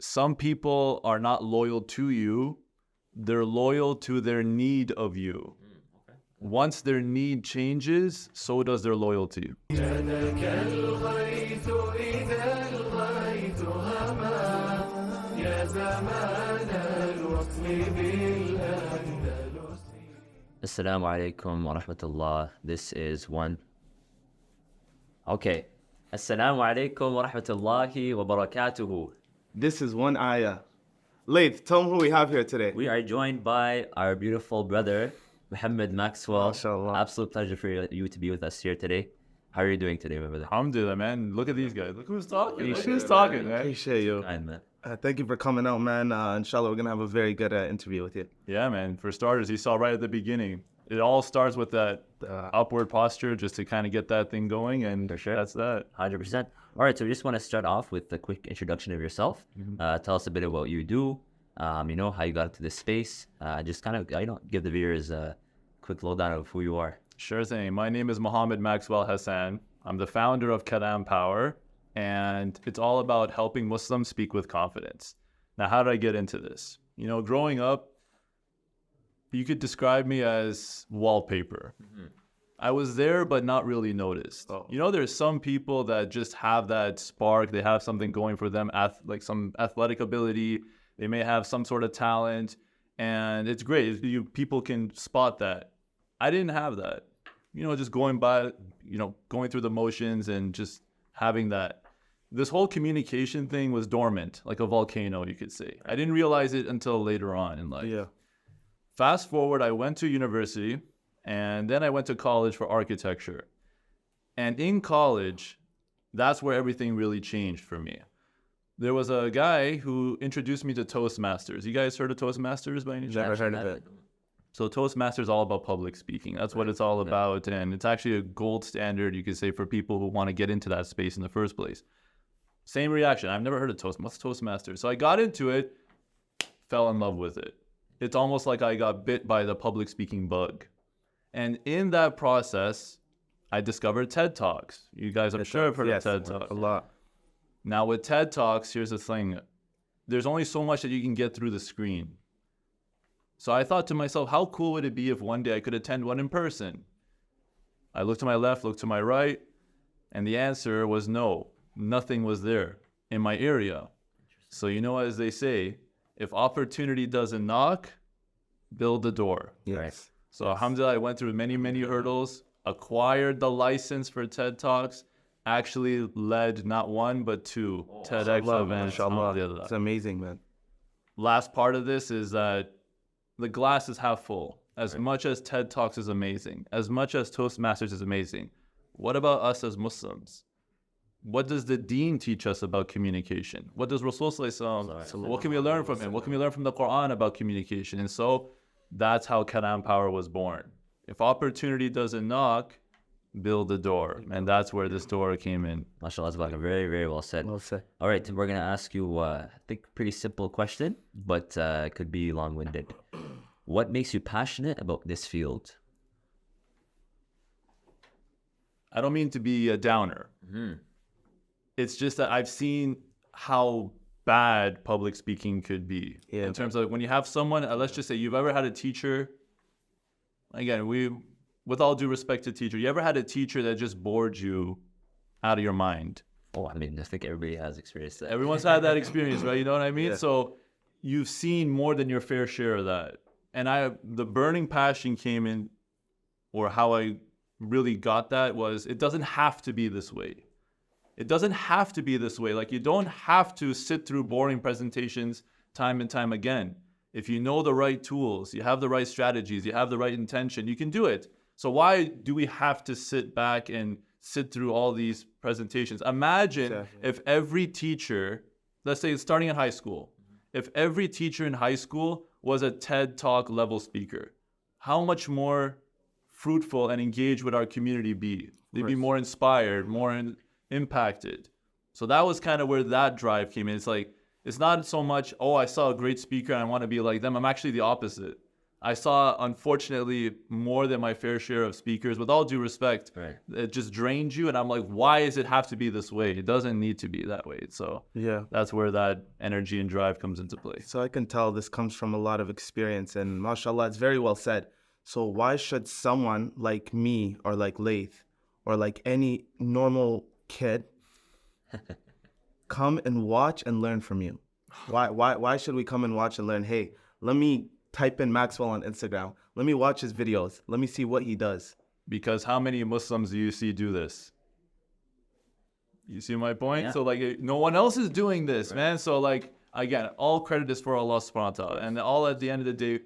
some people are not loyal to you. They're loyal to their need of you. Okay. Once their need changes, so does their loyalty. Assalamu alaikum wa rahmatullah. This is one. Okay. Assalamu alaikum wa rahmatullahi wa barakatuhu. This is OneAyah. Laith, tell them who we have here today. We are joined by our beautiful brother, Mohammed Maxwel. MashaAllah. Absolute pleasure for you to be with us here today. How are you doing today, my brother? Alhamdulillah, man. Look at these guys. Look who's talking. Look who's talking, man. Appreciate you. Fine, man. Thank you for coming out, man. Inshallah, we're going to have a very good interview with you. Yeah, man. For starters, you saw right at the beginning. It all starts with that upward posture just to kind of get that thing going, and For sure. that's that. 100%. All right, so we just want to start off with a quick introduction of yourself. Tell us a bit about what you do, how you got into this space. Just kind of, give the viewers a quick lowdown of who you are. Sure thing. My name is Mohammed Maxwel Hassan. I'm the founder of Kalam Power, and it's all about helping Muslims speak with confidence. Now, how did I get into this? Growing up, you could describe me as wallpaper. I was there, but not really noticed. There's some people that just have that spark. They have something going for them, like some athletic ability. They may have some sort of talent, and it's great. People can spot that. I didn't have that. Just going through the motions and just having that. This whole communication thing was dormant, like a volcano, you could say. I didn't realize it until later on in life. Yeah. Fast forward, I went to university, and then I went to college for architecture. And in college, that's where everything really changed for me. There was a guy who introduced me to Toastmasters. You guys heard of Toastmasters by any chance? Never heard of it. So Toastmasters is all about public speaking. That's what it's all about. And it's actually a gold standard, you could say, for people who want to get into that space in the first place. Same reaction. I've never heard of Toastmasters. So I got into it, fell in love with it. It's almost like I got bit by the public speaking bug. And in that process, I discovered TED Talks. You guys, I'm sure, have heard of TED Talks. A lot. Now, with TED Talks, here's the thing. There's only so much that you can get through the screen. So I thought to myself, how cool would it be if one day I could attend one in person? I looked to my left, looked to my right, and the answer was no. Nothing was there in my area. So as they say, if opportunity doesn't knock, build the door. Yes. So alhamdulillah, I went through many, many hurdles, acquired the license for TED Talks, actually led not one, but two TEDx events. Mashallah. It's amazing, man. Last part of this is that the glass is half full. As much as TED Talks is amazing, as much as Toastmasters is amazing, what about us as Muslims? What does the deen teach us about communication? What does Rasul what can we learn from him? What can we learn from the Quran about communication? And so that's how Kalam Power was born. If opportunity doesn't knock, build the door. And that's where this door came in. MashaAllah, very, very well said. Well said. All right, we're going to ask you, I think, pretty simple question, but it could be long-winded. What makes you passionate about this field? I don't mean to be a downer. It's just that I've seen how bad public speaking could be. Yeah. In terms of when you have someone, let's just say you've ever had a teacher, again, with all due respect to teacher, you ever had a teacher that just bored you out of your mind? I think everybody has experienced that. Everyone's had that experience, right? You know what I mean? Yeah. So you've seen more than your fair share of that. And the burning passion came in, or how I really got that was, it doesn't have to be this way. It doesn't have to be this way. Like, you don't have to sit through boring presentations time and time again. If you know the right tools, you have the right strategies, you have the right intention, you can do it. So why do we have to sit back and sit through all these presentations? Imagine if every teacher, let's say starting in high school, if every teacher in high school was a TED Talk level speaker, how much more fruitful and engaged would our community be? They'd be more inspired, more impacted. So that was kind of where that drive came in. It's like, it's not so much, I saw a great speaker and I want to be like them. I'm actually the opposite. I saw, unfortunately, more than my fair share of speakers, with all due respect, Right. it just drained you. And I'm like, why does it have to be this way? It doesn't need to be that way. So Yeah. that's where that energy and drive comes into play. So I can tell this comes from a lot of experience, and mashallah, it's very well said. So why should someone like me or like Laith or like any normal kid come and watch and learn from you? Why should we come and watch and learn? Hey, let me type in Maxwell on Instagram. Let me watch his videos. Let me see what he does. Because how many Muslims do you see do this? You see my point? Yeah. So like no one else is doing this, man. So like again, all credit is for Allah subhanahu wa ta'ala. And all at the end of the day,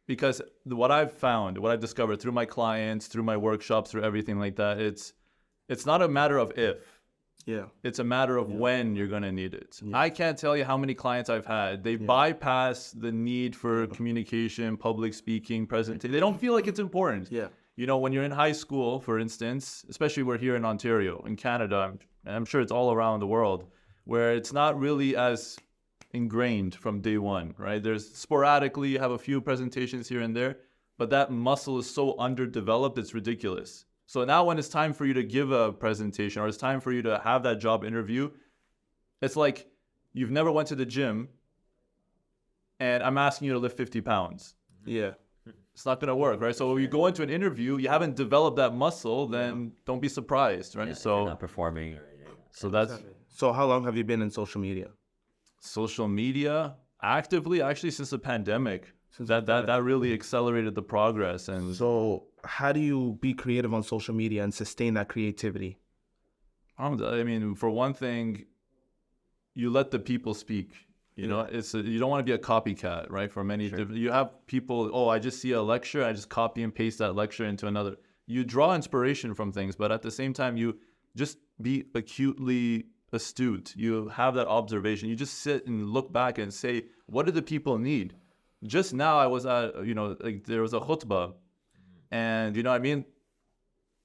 because what I've found, what I've discovered through my clients, through my workshops, through everything like that, it's not a matter of if. Yeah. It's a matter of when you're going to need it. I can't tell you how many clients I've had. They bypass the need for communication, public speaking, presentation. They don't feel like it's important. Yeah. You know, when you're in high school, for instance, especially we're here in Ontario, in Canada, I'm sure it's all around the world, where it's not really as ingrained from day one, right? There's sporadically, you have a few presentations here and there, but that muscle is so underdeveloped, it's ridiculous. So now when it's time for you to give a presentation or it's time for you to have that job interview, it's like you've never went to the gym and I'm asking you to lift 50 pounds. Yeah. It's not going to work, right? So when you go into an interview, you haven't developed that muscle, then don't be surprised, right? Yeah, if you're So not performing or anything. so that's So how long have you been in social media? social media actively, actually since the pandemic. That really accelerated the progress. And So how do you be creative on social media and sustain that creativity? I mean, for one thing, you let the people speak. You know, you don't want to be a copycat, right? For many, you have people. Oh, I just see a lecture, I just copy and paste that lecture into another. You draw inspiration from things, but at the same time, you just be acutely astute. You have that observation. You just sit and look back and say, what do the people need? Just now, I was at, you know, like there was a khutbah, and you know what I mean.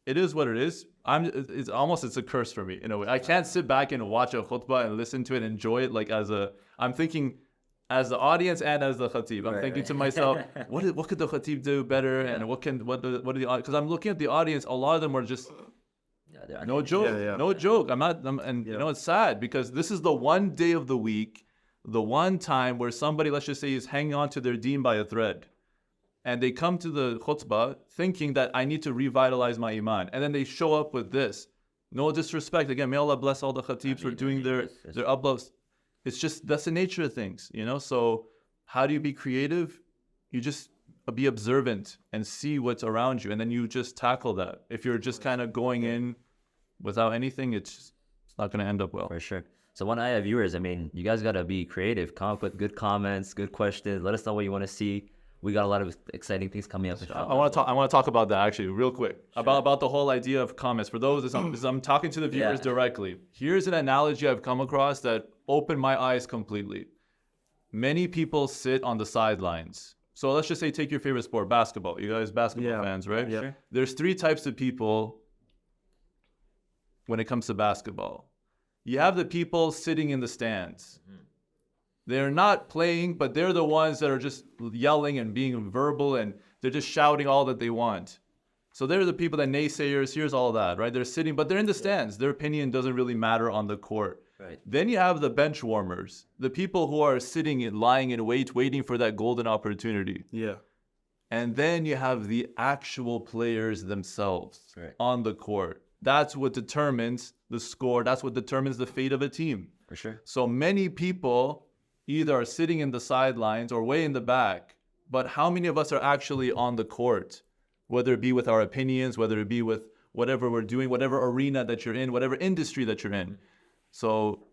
It is what it is. It's a curse for me in a way. I can't sit back and watch a khutbah and listen to it, and enjoy it like I'm thinking as the audience and as the khatib. I'm thinking to myself, what could the khatib do better, and what do the because I'm looking at the audience. A lot of them are just no joke, no joke. You know, it's sad because this is the one day of the week, the one time where somebody, let's just say, is hanging on to their deen by a thread. And they come to the khutbah thinking that I need to revitalize my iman. And then they show up with this. No disrespect. Again, may Allah bless all the khatibs for doing their uploads. It's just, that's the nature of things, you know? So how do you be creative? You just be observant and see what's around you. And then you just tackle that. If you're just kind of going in without anything, it's not going to end up well. For sure. So OneAyah viewers, I mean, you guys got to be creative. Come up with good comments, good questions. Let us know what you want to see. We got a lot of exciting things coming up. I want to talk about that actually real quick. Sure. About the whole idea of comments. For those, as I'm talking to the viewers directly, here's an analogy I've come across that opened my eyes completely. Many people sit on the sidelines. So let's just say, take your favorite sport, basketball. You guys basketball fans, right? Yeah. Sure. There's 3 types of people when it comes to basketball. You have the people sitting in the stands. They're not playing, but they're the ones that are just yelling and being verbal, and they're just shouting all that they want. So they're the people that naysayers, here's all that, right? They're sitting, but they're in the stands. Their opinion doesn't really matter on the court. Right. Then you have the bench warmers, the people who are sitting and lying in wait, waiting for that golden opportunity. Yeah. And then you have the actual players themselves on the court. That's what determines the score. That's what determines the fate of a team. For sure. So many people either are sitting in the sidelines or way in the back, but how many of us are actually on the court, whether it be with our opinions, whether it be with whatever we're doing, whatever arena that you're in, whatever industry that you're in. So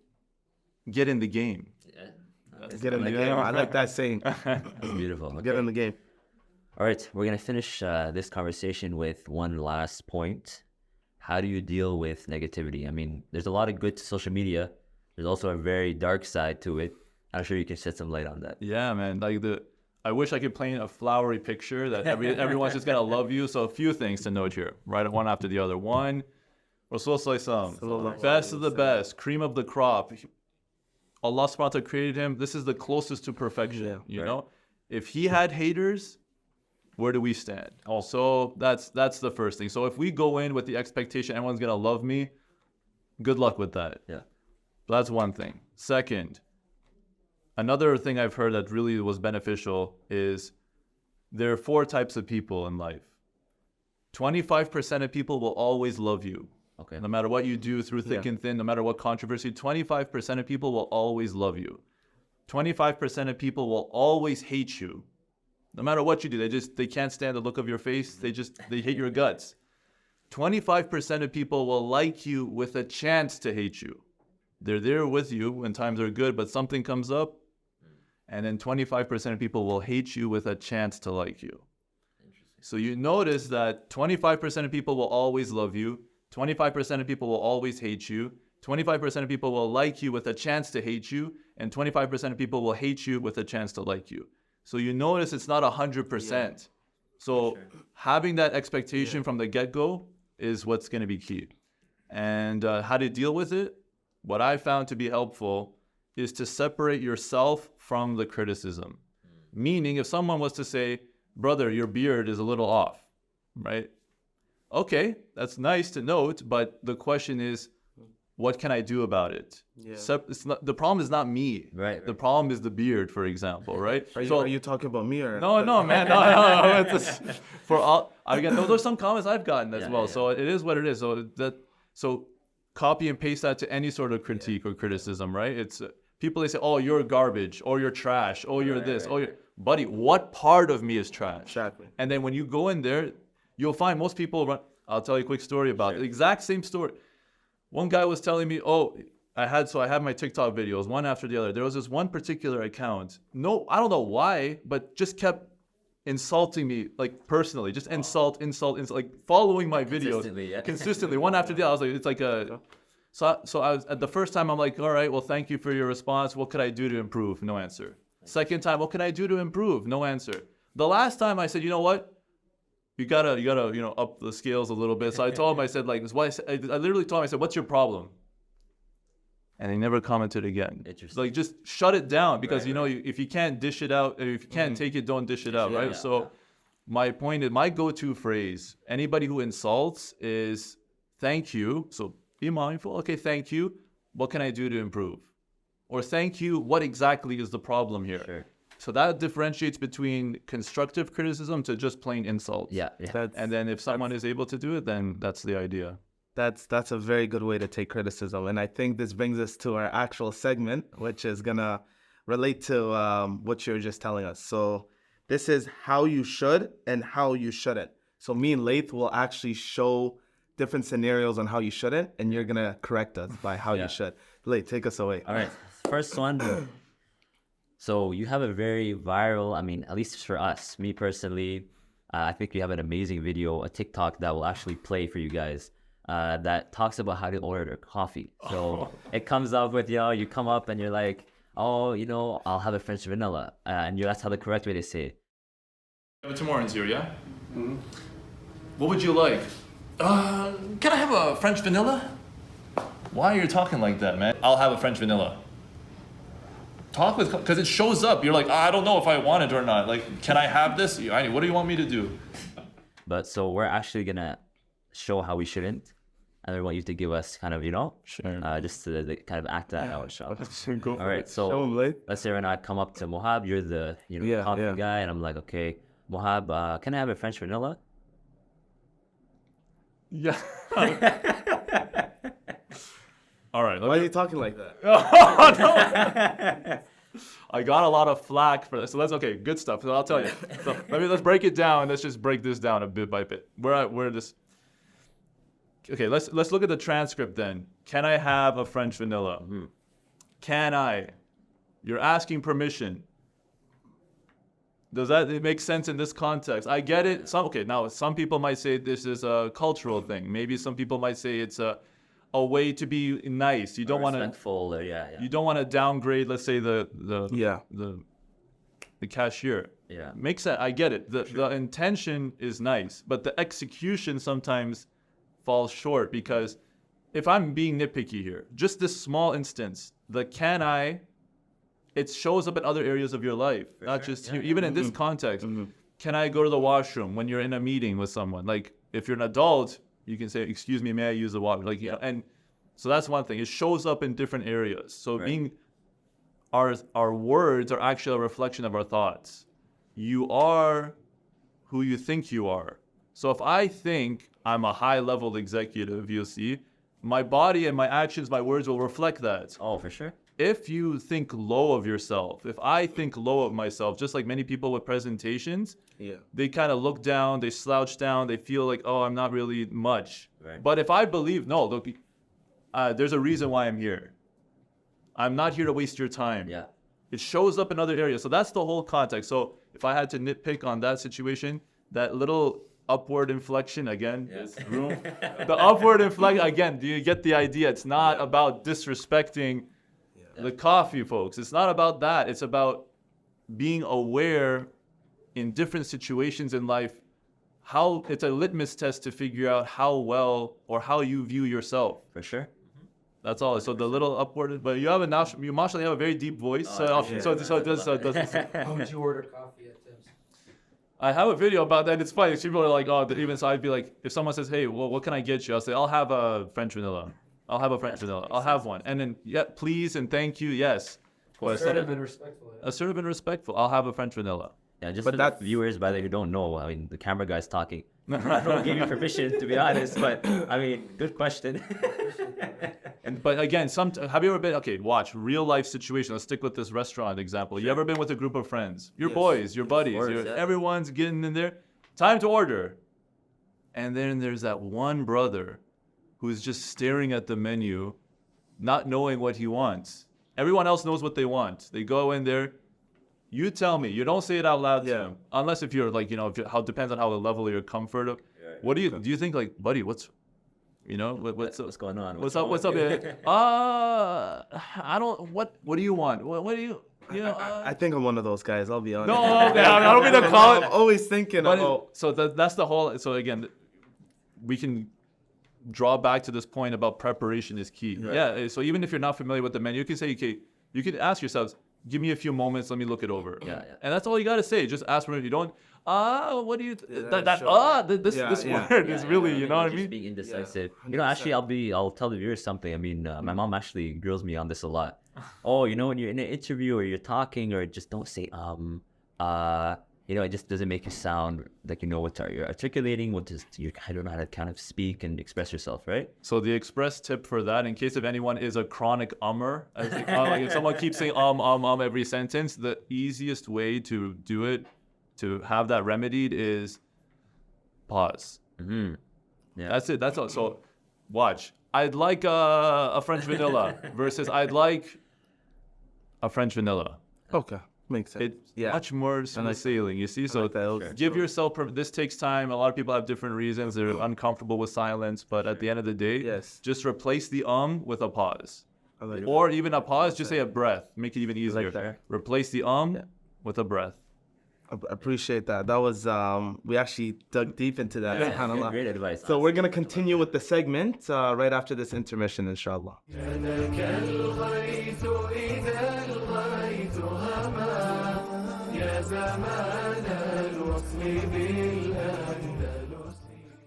get in the game. Yeah. Get in the game. I like that saying. That's beautiful. Okay. Get in the game. All right, we're going to finish this conversation with one last point. How do you deal with negativity? I mean, there's a lot of good to social media. There's also a very dark side to it. I'm sure you can shed some light on that. Yeah, man. I wish I could paint a flowery picture that everyone's just gonna love you. So a few things to note here, right? One after the other. One, Rasul Sallallahu best of the best, cream of the crop. Allah subhanahu wa ta'ala created him. This is the closest to perfection. You know, if he had haters, Where do we stand? Also, that's the first thing. So if we go in with the expectation everyone's gonna love me, good luck with that. Yeah. That's one thing. Second, another thing I've heard that really was beneficial is there are 4 types of people in life. 25% of people will always love you. Okay. No matter what you do through thick and thin, no matter what controversy, 25% of people will always love you. 25% of people will always hate you. No matter what you do, they can't stand the look of your face. They hate your guts. 25% of people will like you with a chance to hate you. They're there with you when times are good, but something comes up, and then 25% of people will hate you with a chance to like you. So you notice that 25% of people will always love you, 25% of people will always hate you, 25% of people will like you with a chance to hate you, and 25% of people will hate you with a chance to like you. So you notice it's not 100%. So having that expectation from the get-go is what's going to be key. And how to deal with it? What I found to be helpful is to separate yourself from the criticism. Meaning, if someone was to say, brother, your beard is a little off, right? Okay, that's nice to note, but the question is, what can I do about it? Yeah. The problem is not me. Right. The problem is the beard, for example, right? Are you talking about me or? No, man. No. For all, again, those are some comments I've gotten as well. Yeah. So it is what it is. So copy and paste that to any sort of critique or criticism, right? It's people, they say, oh, you're garbage, or you're trash, or you're this, or you're... Buddy, what part of me is trash? Exactly. And then when you go in there, you'll find most people run. I'll tell you a quick story about it. The exact same story. One guy was telling me, I have my TikTok videos, one after the other. There was this one particular account. No, I don't know why, but just kept insulting me, like personally, just insult, like following my videos consistently, one after the other. I was like, it's like a. So I was at the first time, I'm like, all right, well, thank you for your response. What could I do to improve? No answer. Second time, what can I do to improve? No answer. The last time I said, you know what? You gotta, up the scales a little bit. So I told him, I said, like, this is why I literally told him, I said, what's your problem? And he never commented again. Interesting. Like, just shut it down because, if you can't dish it out, if you can't take it, don't dish it out, right? Yeah. So my point is, my go-to phrase, anybody who insults is thank you. So be mindful. Okay, thank you. What can I do to improve? Or thank you, what exactly is the problem here? Sure. So that differentiates between constructive criticism to just plain insult. Yeah. And then if someone is able to do it, then that's the idea. That's a very good way to take criticism. And I think this brings us to our actual segment, which is going to relate to what you were just telling us. So this is how you should and how you shouldn't. So me and Laith will actually show different scenarios on how you shouldn't, and you're going to correct us by how you should. Laith, take us away. All right. First one. So you have a very viral, at least for us, me personally, I think we have an amazing video, a TikTok that will actually play for you guys that talks about how to order their coffee. So it comes up with, you come up and you're like, I'll have a French vanilla. And that's how the correct way to say it. Tim Orange here, yeah? Mm-hmm. What would you like? Can I have a French vanilla? Why are you talking like that, man? I'll have a French vanilla. Talk with, because it shows up. You're like, I don't know if I want it or not. Like, can I have this? What do you want me to do? But so we're actually going to show how we shouldn't. And we want you to give us kind of, sure. Just to kind of act that out. Go all right, so let's say right now I come up to Mohab. You're the coffee guy. And I'm like, okay, Mohab, can I have a French vanilla? Yeah. All right. Why are you talking like that? No. I got a lot of flack for this. So that's okay. Good stuff. So I'll tell you. So let's break it down. Let's just break this down a bit by bit. Where this. Okay. Let's look at the transcript then. Can I have a French vanilla? Mm-hmm. Can I? You're asking permission. Does that make sense in this context? I get it. Now some people might say this is a cultural thing. Maybe some people might say it's a way to be nice. You don't want to respectful. You don't want to downgrade, let's say the cashier. Yeah. Makes sense. I get it. The intention is nice, but the execution sometimes falls short because if I'm being nitpicky here, just this small instance, it shows up in other areas of your life, not just here. Even in this context, can I go to the washroom when you're in a meeting with someone? Like, if you're an adult, you can say, excuse me, may I use the washroom? Like, you know, and so that's one thing. It shows up in different areas. So our words are actually a reflection of our thoughts. You are who you think you are. So if I think I'm a high-level executive, you'll see, my body and my actions, my words will reflect that. Oh, for sure. If you think low of yourself, if I think low of myself, just like many people with presentations, they kind of look down, they slouch down, they feel like, oh, I'm not really much. Right. But if I believe, no, look, there's a reason why I'm here. I'm not here to waste your time. Yeah. It shows up in other areas. So that's the whole context. So if I had to nitpick on that situation, that little upward inflection, again, this room, the upward inflection, again, do you get the idea? It's not about disrespecting the coffee, folks. It's not about that. It's about being aware in different situations in life. How it's a litmus test to figure out how well or how you view yourself. For sure. That's all. So the little upward, but you have you mashallah have a very deep voice. So it doesn't. How would you order coffee at Tim's? I have a video about that. It's funny. People are like, oh, even so, I'd be like, if someone says, hey, well, what can I get you? I'll say, I'll have a French vanilla. I'll have a French vanilla. I'll have one. And then, yeah, please and thank you, yes. Assertive and respectful. Assertive and respectful. I'll have a French vanilla. Yeah, just But for that- the viewers, by the way, who don't know, I mean, the camera guy's talking. I don't give you permission, to be honest, but I mean, good question. But again, have you ever been, okay, watch, real life situation. Let's stick with this restaurant example. You ever been with a group of friends? Your boys, your buddies, course, yeah. everyone's getting in there. Time to order. And then there's that one brother who's just staring at the menu, not knowing what he wants. Everyone else knows what they want. They go in there. You tell me. You don't say it out loud to him. Unless if you're like, how depends on how the level of your comfort of. What do you think like, buddy, what's going on? What's up? I don't. What do you want? What do you? I think I'm one of those guys. I'll be honest. No, okay, I don't mean to call it. I'm always thinking. So that's the whole. So again, we can draw back to this point about preparation is key. Right. Yeah. So even if you're not familiar with the menu, you can say, okay, you can ask yourselves, give me a few moments, let me look it over. Yeah. And that's all you gotta say. Just ask for it. You don't. What do you? This word is really. You know what I mean? Being indecisive. Actually, I'll tell the viewers something. I mean, my mom actually grills me on this a lot. Oh, when you're in an interview or you're talking or just don't say it just doesn't make you sound like you know what you're articulating, I don't know how to kind of speak and express yourself, right? So the express tip for that, in case if anyone is a chronic ummer, like if someone keeps saying every sentence, the easiest way to do it, to have that remedied, is pause. Mm-hmm. Yeah. That's it. That's all. So watch. I'd like a French vanilla versus I'd like a French vanilla. Okay. Makes sense. It's much more smooth sailing, you see? So that. give yourself, this takes time. A lot of people have different reasons. They're uncomfortable with silence. But at the end of the day, just replace the with a pause. Or even a pause, just say a breath. Make it even easier. Replace the with a breath. I appreciate that. That was, we actually dug deep into that. SubhanAllah. Great advice. So we're going to continue with the segment right after this intermission, inshallah.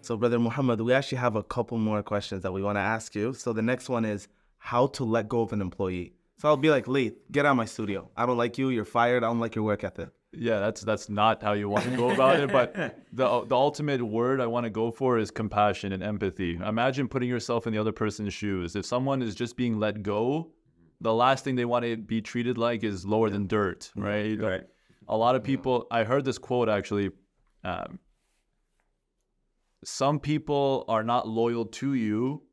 So, Brother Muhammad, we actually have a couple more questions that we want to ask you. So the next one is how to let go of an employee. So I'll be like, Lee, get out of my studio. I don't like you. You're fired. I don't like your work ethic. Yeah, that's not how you want to go about it. But the ultimate word I want to go for is compassion and empathy. Imagine putting yourself in the other person's shoes. If someone is just being let go, the last thing they want to be treated like is lower than dirt, right? Right. A lot of people, I heard this quote actually, some people are not loyal to you,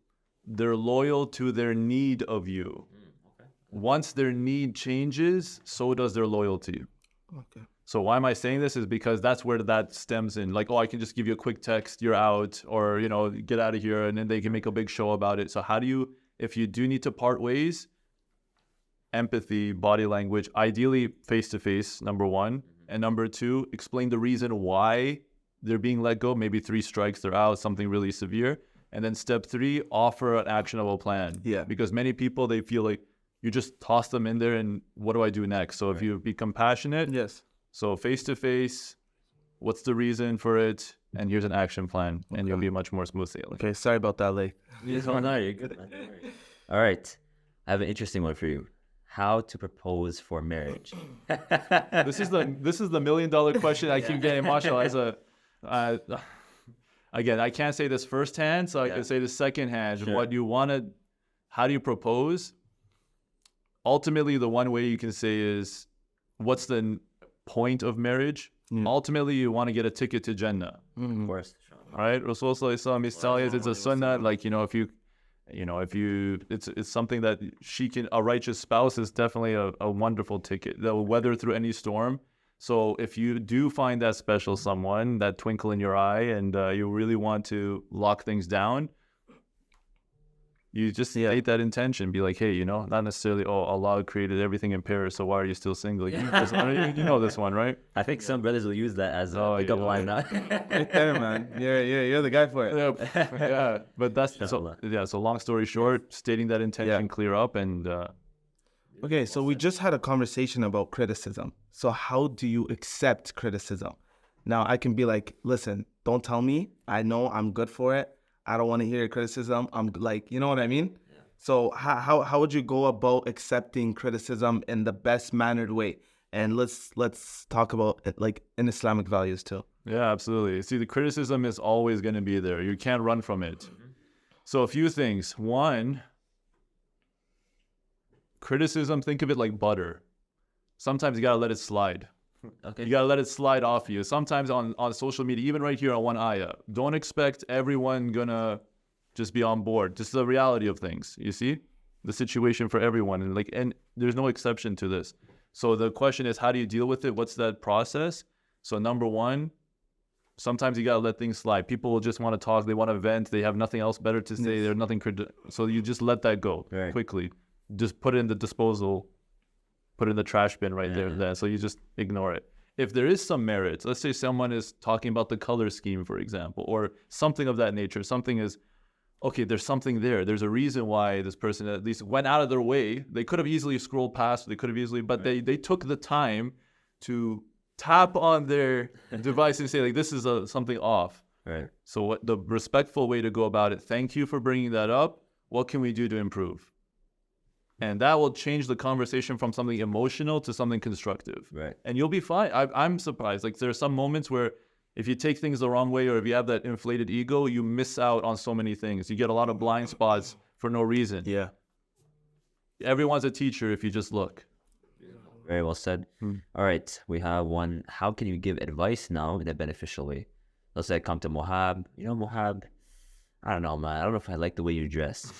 they're loyal to their need of you. Okay. Once their need changes, so does their loyalty. Okay. So why am I saying this is because that's where that stems in. Like, I can just give you a quick text, you're out, or, get out of here, and then they can make a big show about it. So how do you, if you do need to part ways, empathy, body language, ideally face-to-face, number one. And number two, explain the reason why they're being let go. Maybe 3 strikes, they're out, something really severe. And then step 3, offer an actionable plan. Yeah. Because many people, they feel like you just toss them in there and what do I do next? So if you be compassionate, yes. So face-to-face, What's the reason for it? And here's an action plan, and you'll be much more smooth sailing. Okay, sorry about that, Lee. Oh, no, you're good, man. Don't worry. All right. I have an interesting one for you. How to propose for marriage. This is the $1 million question I keep getting, mashallah. Again, I can't say this firsthand, so I can say this secondhand. Sure. What you want to, how do you propose? Ultimately, the one way you can say is, what's the point of marriage? Ultimately, you want to get a ticket to Jannah. Of course. All right, Rasul Sallallahu Alaihi Wasallam is telling us it's a sunnah. Like, it's something that a righteous spouse is definitely a wonderful ticket that will weather through any storm. So if you do find that special someone, that twinkle in your eye, and you really want to lock things down, you just state that intention. Be like, hey, not necessarily, Allah created everything in pairs, so why are you still single? You know this one, right? I think some brothers will use that as a pickup line now. Right there, man. You're the guy for it. Yeah, but so long story short, stating that intention clear up and... Okay, so we just had a conversation about criticism. So how do you accept criticism? Now, I can be like, listen, don't tell me. I know I'm good for it. I don't want to hear your criticism. I'm like, you know what I mean? Yeah. So how would you go about accepting criticism in the best mannered way? And let's talk about it like in Islamic values too. Yeah, absolutely. See, the criticism is always going to be there. You can't run from it. Mm-hmm. So a few things. One, criticism, think of it like butter. Sometimes you got to let it slide. Okay. You got to let it slide off you. Sometimes on social media, even right here on OneAyah, don't expect everyone going to just be on board. Just the reality of things, you see? The situation for everyone. And there's no exception to this. So the question is, how do you deal with it? What's that process? So number one, sometimes you got to let things slide. People will just want to talk. They want to vent. They have nothing else better to say. There's nothing. So you just let that go quickly. Just put it in the disposal, put it in the trash bin right there. So you just ignore it. If there is some merit, let's say someone is talking about the color scheme, for example, or something of that nature. Something is, okay, there's something there. There's a reason why this person at least went out of their way. They could have easily scrolled past. They could have easily, but they took the time to tap on their device and say, like, this is something off. Right. So what the respectful way to go about it, thank you for bringing that up. What can we do to improve? And that will change the conversation from something emotional to something constructive. Right. And you'll be fine. I'm surprised. Like, there are some moments where if you take things the wrong way or if you have that inflated ego, you miss out on so many things. You get a lot of blind spots for no reason. Yeah. Everyone's a teacher if you just look. Very well said. All right. We have one. How can you give advice now in a beneficial way? Let's say I come to Mohab. Mohab, I don't know, man. I don't know if I like the way you dress.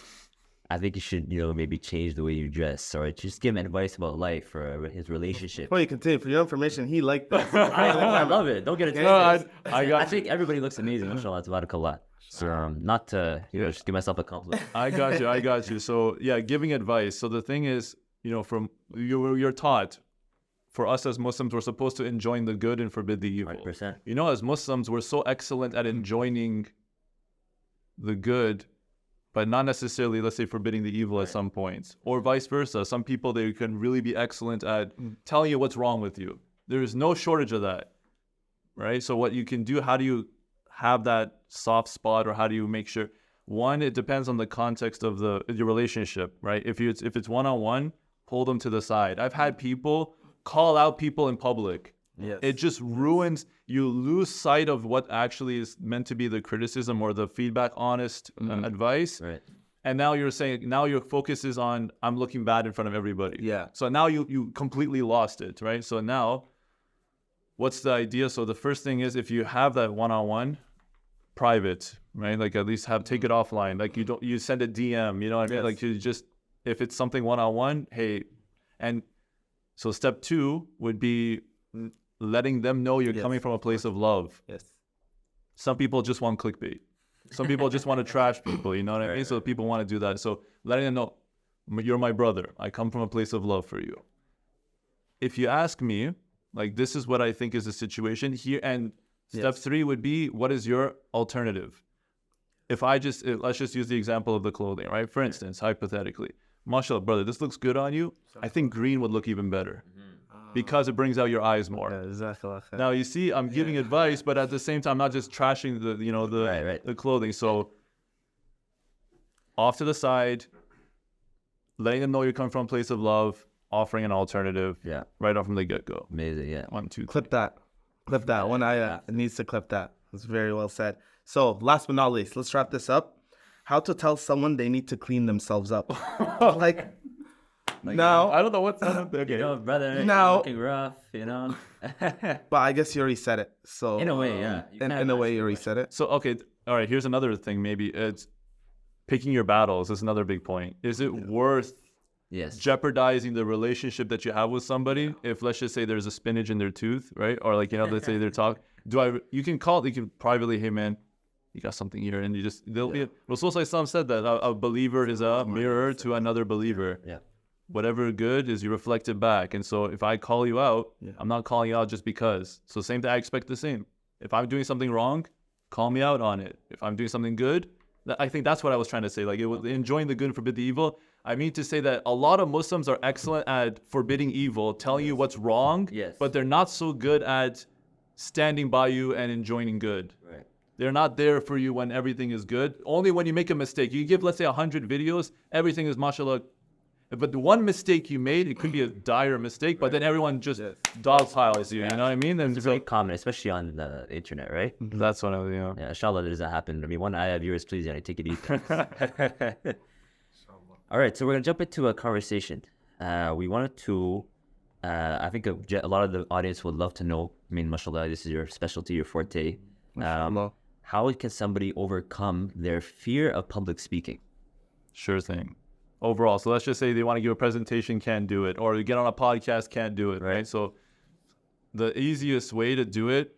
I think you should, maybe change the way you dress, or just give him advice about life or his relationship. Before you continue, for your information, he liked that. I love it. Don't get it twisted. No, I think everybody looks amazing. MashaAllah, tabarakallah. So not to, just give myself a compliment. I got you. So yeah, giving advice. So the thing is, from you're taught, for us as Muslims, we're supposed to enjoin the good and forbid the evil. 100%. As Muslims, we're so excellent at enjoining the good, but not necessarily, let's say, forbidding the evil at some points, or vice versa. Some people, they can really be excellent at telling you what's wrong with you. There is no shortage of that, right? So what you can do, how do you have that soft spot, or how do you make sure? One, it depends on the context of your relationship, right? If it's one-on-one, pull them to the side. I've had people call out people in public. Yes. It just ruins, you lose sight of what actually is meant to be the criticism or the feedback, honest advice. Right. And now you're saying, now your focus is on, I'm looking bad in front of everybody. Yeah. So now you completely lost it, right? So now, what's the idea? So the first thing is, if you have that one-on-one, private, right? Like, at least take it offline. Like, you send a DM, you know what I mean? Like, you just, if it's something one-on-one, hey, and so step 2 would be letting them know you're coming from a place of love. Yes. Some people just want clickbait. Some people just want to trash people, you know what I mean? So people want to do that. So letting them know, you're my brother. I come from a place of love for you. If you ask me, like, this is what I think is the situation here. And step 3 would be, what is your alternative? Let's just use the example of the clothing, right? For instance, hypothetically, mashallah, brother, this looks good on you. I think green would look even better. because it brings out your eyes more. Yeah, jazakallah khair. Now you see, I'm giving advice, but at the same time, I'm not just trashing the clothing. So off to the side, letting them know you're coming from a place of love, offering an alternative. Yeah. Right off from the get go. Amazing. Yeah. 1, 2, 3. Clip that. One ayah needs to clip that. It's very well said. So last but not least, let's wrap this up. How to tell someone they need to clean themselves up. like now, I don't know what's okay. You know, brother, Now- looking rough, you know. but I guess you already said it. So In a way, yeah. You In kinda a way, asked you the already question. said it. So okay, all right. Here's another thing. Maybe it's picking your battles. Is another big point. Is it worth Yes. jeopardizing the relationship that you have with somebody if, let's just say, there's a spinach in their tooth, right? Or like, let's say they're talking. You can privately, hey man, you got something here, and they'll be. Rasul said that a believer is a mirror to another believer. Yeah. Whatever good is, you reflect it back. And so if I call you out, I'm not calling you out just because. So same thing, I expect the same. If I'm doing something wrong, call me out on it. If I'm doing something good, I think that's what I was trying to say. Like, it was enjoying the good and forbid the evil. I mean to say that a lot of Muslims are excellent at forbidding evil, telling you what's wrong, but they're not so good at standing by you and enjoying good. Right. They're not there for you when everything is good. Only when you make a mistake. You give, let's say, 100 videos, everything is mashallah. But the one mistake you made, it could be a dire mistake, but then everyone just dogpiles you, you know what I mean? And It's very common, especially on the internet, right? that's what I, Yeah, inshallah, that doesn't happen. I mean, one ayah viewers, please, take it easy. All right, so we're going to jump into a conversation. We wanted to, I think a lot of the audience would love to know, I mean, mashallah, this is your specialty, your forte. How can somebody overcome their fear of public speaking? Sure thing. Overall, so let's just say they want to give a presentation, can't do it, or you get on a podcast, can't do it, right? So the easiest way to do it,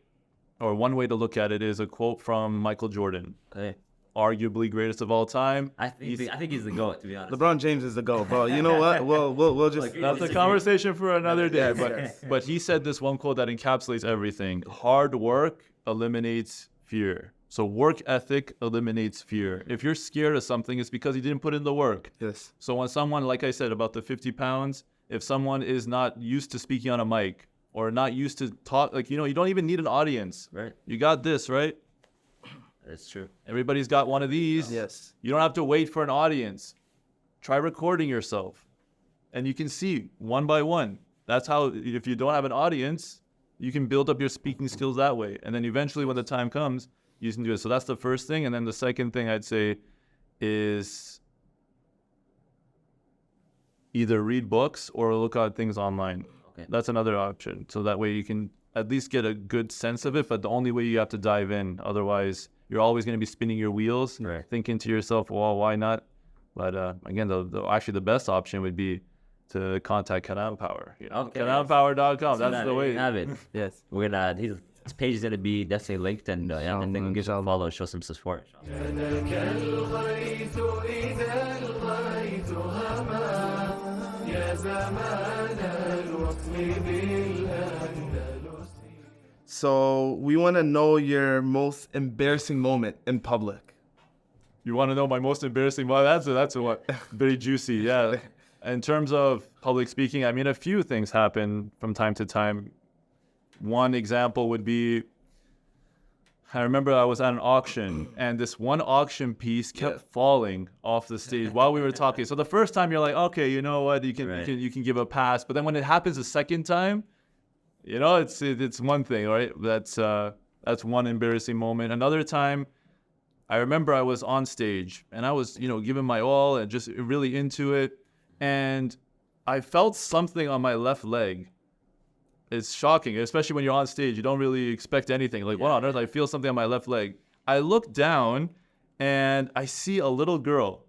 or one way to look at it, is a quote from Michael Jordan, Okay. arguably greatest of all time. I think he's the GOAT, to be honest. LeBron James is the GOAT, bro. You know what? We'll just. That's a conversation for another day. Yes. But he said this one quote that encapsulates everything. Hard work eliminates fear. So work ethic eliminates fear. If you're scared of something, it's because you didn't put in the work. Yes. So when someone, like I said, about the 50 pounds, if someone is not used to speaking on a mic or not used to talk, like, you don't even need an audience. Right. You got this, right? That's true. Everybody's got one of these. Yes. You don't have to wait for an audience. Try recording yourself. And you can see one by one. That's how, if you don't have an audience, you can build up your speaking skills that way. And then eventually when the time comes, you can do it. So that's the first thing. And then the second thing I'd say is either read books or look at things online. Okay. That's another option. So that way you can at least get a good sense of it. But the only way you have to dive in. Otherwise, you're always going to be spinning your wheels, thinking to yourself, well, why not? But again, actually the best option would be to contact Kalam Power. KalamPower.com. That's the way. Have it. Yes. We're gonna. His page is gonna be definitely linked, and and then give him a follow, show some support. So we want to know your most embarrassing moment in public. You want to know my most embarrassing? Well, that's what very juicy. Yeah. In terms of public speaking, I mean, a few things happen from time to time. One example would be, I remember I was at an auction and this one auction piece kept falling off the stage while we were talking. So the first time you're like, okay, you know what, you can give a pass. But then when it happens the second time, it's one thing, right? That's one embarrassing moment. Another time, I remember I was on stage and I was, giving my all and just really into it. And I felt something on my left leg. It's shocking, especially when you're on stage. You don't really expect anything. Like, what on earth? I feel something on my left leg. I look down and I see a little girl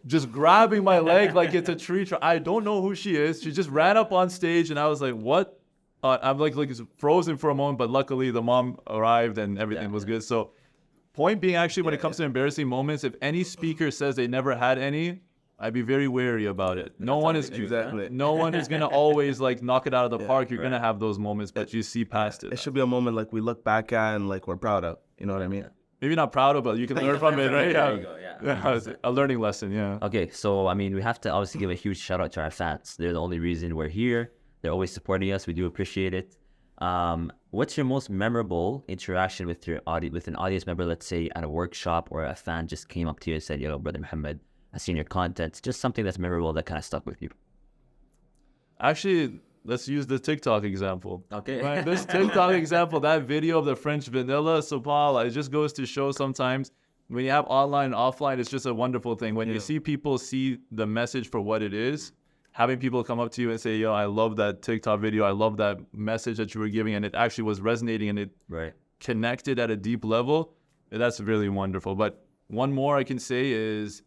just grabbing my leg like it's a tree. I don't know who she is. She just ran up on stage and I was like, what? I'm like frozen for a moment, but luckily the mom arrived and everything was good. So point being, actually, when it comes to embarrassing moments, if any speaker says they never had any, I'd be very wary about it. No one is gonna always knock it out of the park. You're gonna have those moments, but you see past it. It should be a moment we look back at and we're proud of. You know what I mean? Maybe not proud of, but you can learn from it, right? There you go, yeah. A learning lesson, yeah. Okay, so I mean, we have to obviously give a huge shout out to our fans. They're the only reason we're here. They're always supporting us. We do appreciate it. What's your most memorable interaction with your with an audience member? Let's say at a workshop, or a fan just came up to you and said, "Yo, brother Mohammed, I've seen your content." Just something that's memorable that kind of stuck with you. Actually, let's use the TikTok example. Okay. Right, this TikTok example, that video of the French vanilla, subhanAllah, it just goes to show sometimes when you have online and offline, it's just a wonderful thing. When you see people see the message for what it is, having people come up to you and say, yo, I love that TikTok video, I love that message that you were giving, and it actually was resonating and it connected at a deep level, that's really wonderful. But one more I can say is,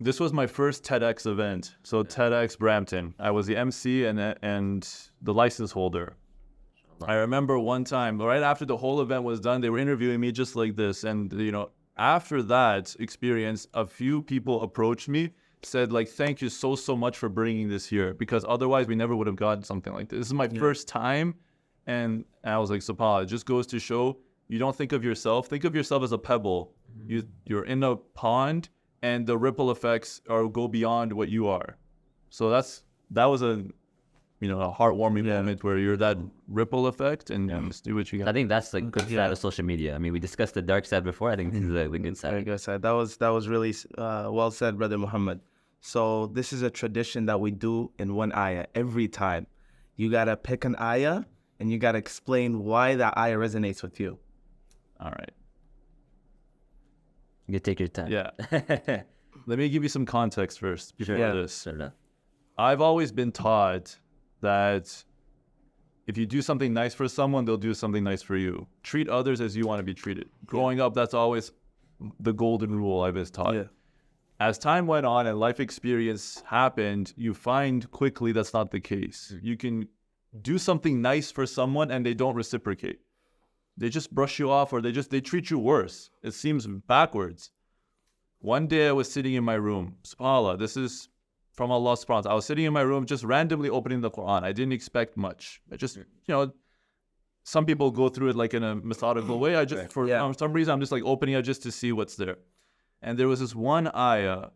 this was my first TEDx event. So TEDx Brampton. I was the MC and the license holder. I remember one time, right after the whole event was done, they were interviewing me just like this. And, you know, after that experience, a few people approached me, said, like, thank you so much for bringing this here, because otherwise we never would have gotten something like this. This is my first time. And I was like, subhanAllah, it just goes to show, you don't think of yourself. Think of yourself as a pebble. You're in a pond, and the ripple effects go beyond what you are. So that was a heartwarming moment where you're that ripple effect, and just do what you got. I think that's the good side of social media. I mean, we discussed the dark side before. I think this is the good side. Very good side. That was really well said, Brother Muhammad. So this is a tradition that we do in OneAyah every time. You gotta pick an ayah, and you gotta explain why that ayah resonates with you. All right. You can take your time. Yeah. Let me give you some context first before this. Sure. I've always been taught that if you do something nice for someone, they'll do something nice for you. Treat others as you want to be treated. Growing up, that's always the golden rule I was taught. As time went on and life experience happened, you find quickly that's not the case. You can do something nice for someone and they don't reciprocate. They just brush you off, or they treat you worse. It seems backwards. One day I was sitting in my room. SubhanAllah, this is from Allah subhanahu wa ta'ala. I was sitting in my room just randomly opening the Quran. I didn't expect much. I just, some people go through it like in a methodical way. I just, for some reason, I'm just like opening it just to see what's there. And there was this one ayah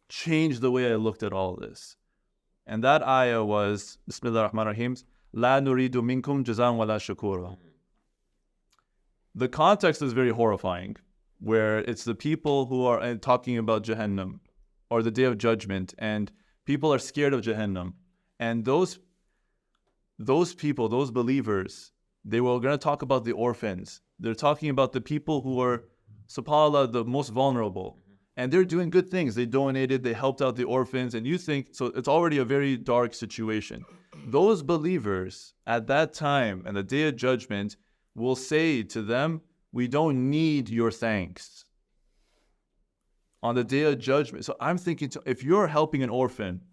changed the way I looked at all this. And that ayah was, Bismillah ar-Rahman ar-Rahim, La nuridu minkum jazan wa la shukura. The context is very horrifying, where it's the people who are talking about Jahannam or the Day of Judgment, and people are scared of Jahannam. And those people, those believers, they were going to talk about the orphans. They're talking about the people who are, subhanAllah, the most vulnerable. And they're doing good things. They donated, they helped out the orphans, and you think, so it's already a very dark situation. Those believers at that time and the Day of Judgment will say to them, we don't need your thanks. On the Day of Judgment. So I'm thinking, if you're helping an orphan,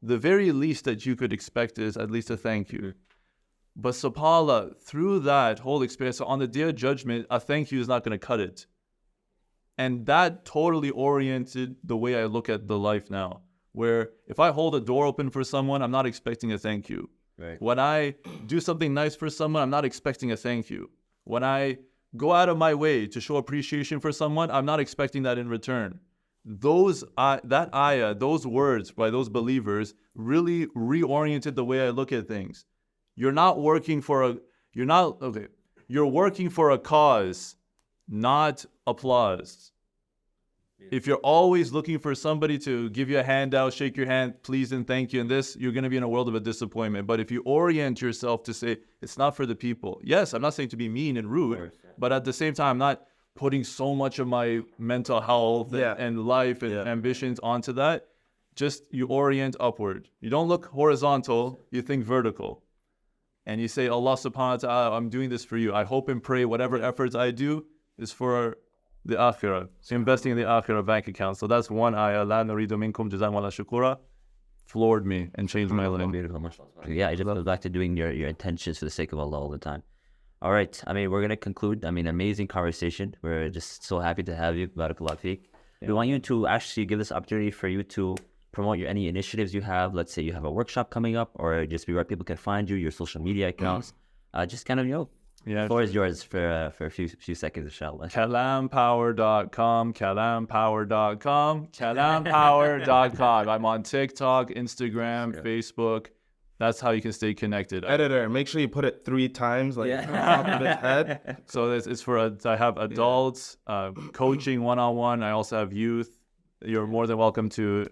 the very least that you could expect is at least a thank you. But subhanAllah, through that whole experience, so on the Day of Judgment, a thank you is not going to cut it. And that totally oriented the way I look at the life now, where if I hold a door open for someone, I'm not expecting a thank you. Right. When I do something nice for someone, I'm not expecting a thank you. When I go out of my way to show appreciation for someone, I'm not expecting that in return. That ayah, those words by those believers really reoriented the way I look at things. You're working for a cause, not applause. If you're always looking for somebody to give you a handout, shake your hand, please and thank you, and this, you're going to be in a world of a disappointment. But if you orient yourself to say, it's not for the people. Yes, I'm not saying to be mean and rude, but at the same time, I'm not putting so much of my mental health and life and ambitions onto that. Just you orient upward. You don't look horizontal, you think vertical. And you say, Allah subhanahu wa ta'ala, I'm doing this for you. I hope and pray whatever efforts I do is for the akhirah. So investing in the akhirah bank account. So that's one ayah, La nuridu minkum jazan wa la shukura, floored me and changed my life. Yeah, it just goes back to doing your intentions for the sake of Allah all the time. All right. I mean, we're going to conclude. I mean, amazing conversation. We're just so happy to have you. Barakallah feek. We want you to actually give this opportunity for you to promote any initiatives you have. Let's say you have a workshop coming up, or just where people can find you, your social media accounts. Just kind of, Yeah. The floor is yours for a few seconds, inshallah. Kalampower.com, kalampower.com, kalampower.com. I'm on TikTok, Instagram, Facebook. That's how you can stay connected. Editor, make sure you put it 3 times, like on top of his head. So it's for I have adults, coaching one-on-one. I also have youth. You're more than welcome to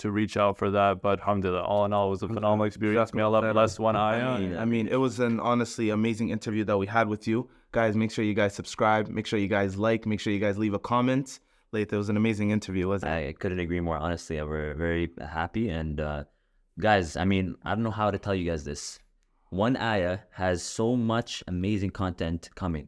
reach out for that. But alhamdulillah, all in all, it was a phenomenal experience. May Allah bless OneAyah. I mean, it was an honestly amazing interview that we had with you. Guys, make sure you guys subscribe. Make sure you guys like. Make sure you guys leave a comment. It was an amazing interview, wasn't it? I couldn't agree more. Honestly, we're very happy. And guys, I mean, I don't know how to tell you guys this. OneAyah has so much amazing content coming.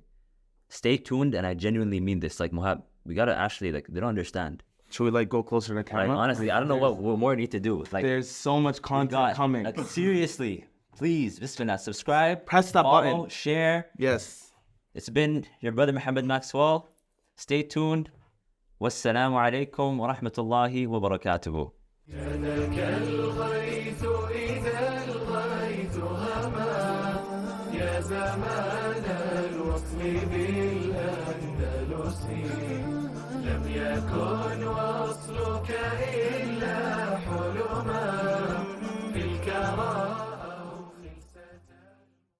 Stay tuned, and I genuinely mean this. Like, Mohab, we gotta actually, like, they don't understand. Should we like go closer to the camera? Like, honestly, I don't know what more we need to do. Like, There's so much content coming. Like, seriously, please, bismillah, subscribe, Press that follow, button. share. Yes. It's been your brother Mohammed Maxwel. Stay tuned. Wassalamu alaikum wa rahmatullahi wa barakatuhu. جادك الغيث إذا الغيث هما يا زمان الوصل بالأندلس لم يكن وصلك إلا